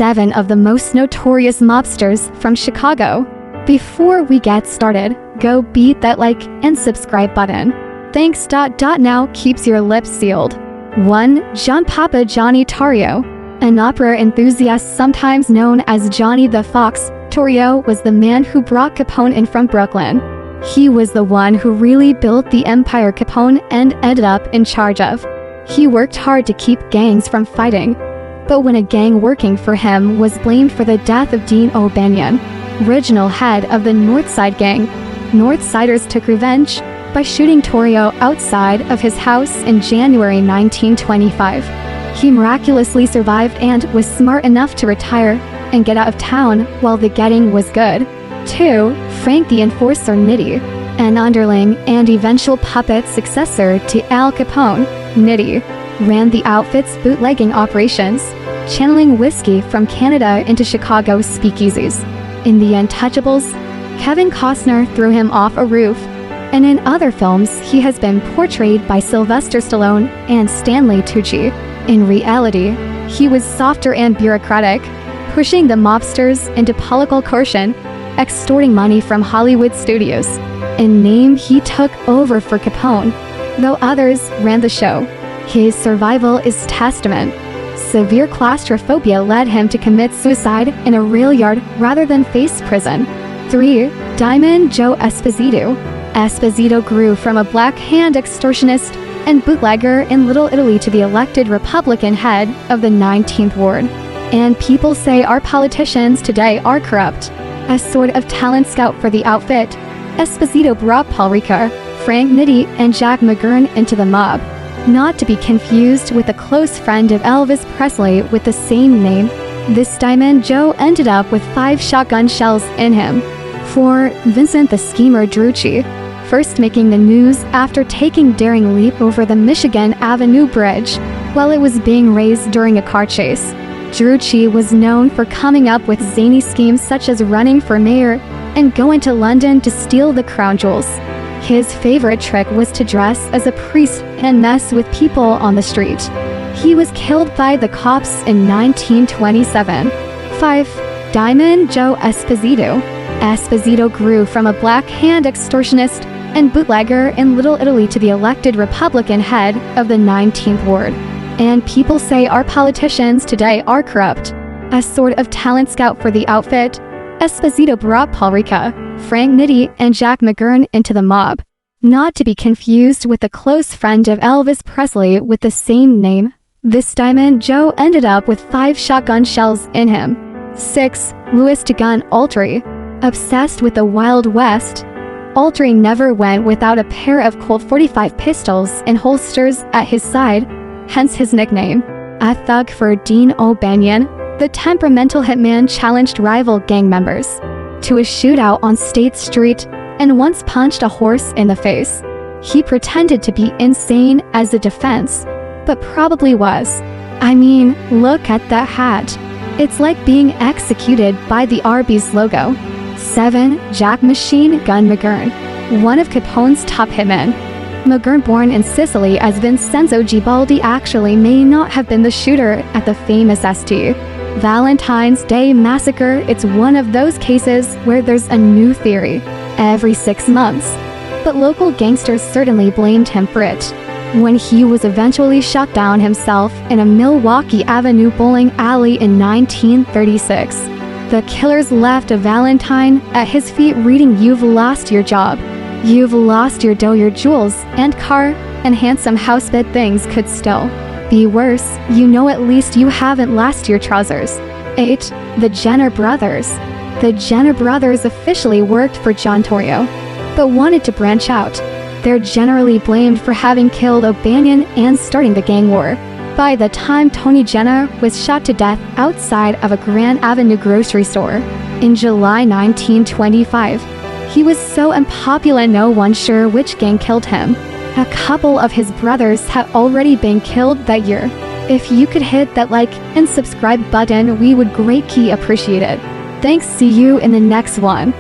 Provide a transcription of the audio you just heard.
7 of the most notorious mobsters from Chicago. Before we get started, go beat that like and subscribe button. Thanks. Now keeps your lips sealed. 1. John Papa Johnny Torrio. An opera enthusiast sometimes known as Johnny the Fox, Torrio was the man who brought Capone in from Brooklyn. He was the one who really built the empire Capone and ended up in charge of. He worked hard to keep gangs from fighting. But when a gang working for him was blamed for the death of Dean O'Banion, original head of the Northside Gang, Northsiders took revenge by shooting Torrio outside of his house in January 1925. He miraculously survived and was smart enough to retire and get out of town while the getting was good. 2. Frank the Enforcer Nitti. An underling and eventual puppet successor to Al Capone, Nitti ran the outfit's bootlegging operations, channeling whiskey from Canada into Chicago's speakeasies. In The Untouchables, Kevin Costner threw him off a roof, and in other films he has been portrayed by Sylvester Stallone and Stanley Tucci. In reality, he was softer and bureaucratic, pushing the mobsters into political coercion, extorting money from Hollywood studios. In name, he took over for Capone, though others ran the show. His survival is testament. Severe claustrophobia led him to commit suicide in a rail yard rather than face prison. 3. Diamond Joe Esposito. Esposito grew from a Black Hand extortionist and bootlegger in Little Italy to the elected Republican head of the 19th Ward. And people say our politicians today are corrupt. A sort of talent scout for the outfit, Esposito brought Paul Ricca, Frank Nitti, and Jack McGurn into the mob. Not to be confused with a close friend of Elvis Presley with the same name, this Diamond Joe ended up with 5 shotgun shells in him. 4. Vincent the Schemer Drucci. First making the news after taking daring leap over the Michigan Avenue Bridge while it was being raised during a car chase. Drucci was known for coming up with zany schemes such as running for mayor and going to London to steal the crown jewels. His favorite trick was to dress as a priest and mess with people on the street. He was killed by the cops in 1927. 5. Diamond Joe Esposito. Esposito grew from a Black Hand extortionist and bootlegger in Little Italy to the elected Republican head of the 19th Ward. And people say our politicians today are corrupt. A sort of talent scout for the outfit, Esposito brought Paul Ricca, Frank Nitti, and Jack McGurn into the mob. Not to be confused with a close friend of Elvis Presley with the same name, this Diamond Joe ended up with 5 shotgun shells in him. 6. Louis DeGun Autry. Obsessed with the Wild West, Autry never went without a pair of Colt 45 pistols in holsters at his side, hence his nickname. A thug for Dean O'Banion, the temperamental hitman challenged rival gang members to a shootout on State Street and once punched a horse in the face. He pretended to be insane as a defense, but probably was. I mean, look at that hat. It's like being executed by the Arby's logo. 7. Jack Machine Gun McGurn. One of Capone's top hitmen. McGurn, born in Sicily as Vincenzo Gibaldi, actually may not have been the shooter at the famous St. Valentine's Day massacre. It's one of those cases where there's a new theory every 6 months, but local gangsters certainly blamed him for it. When he was eventually shot down himself in a Milwaukee Avenue bowling alley in 1936, the killers left a Valentine at his feet reading, "You've lost your job. You've lost your dough, your jewels, and car, and handsome house, but things could still be worse. You know at least you haven't lost your trousers." 8. The Jenner Brothers. The Jenner Brothers officially worked for John Torrio, but wanted to branch out. They're generally blamed for having killed O'Banion and starting the gang war. By the time Tony Jenner was shot to death outside of a Grand Avenue grocery store in July 1925, he was so unpopular no one sure which gang killed him. A couple of his brothers had already been killed that year. If you could hit that like and subscribe button, we would greatly appreciate it. Thanks, see you in the next one.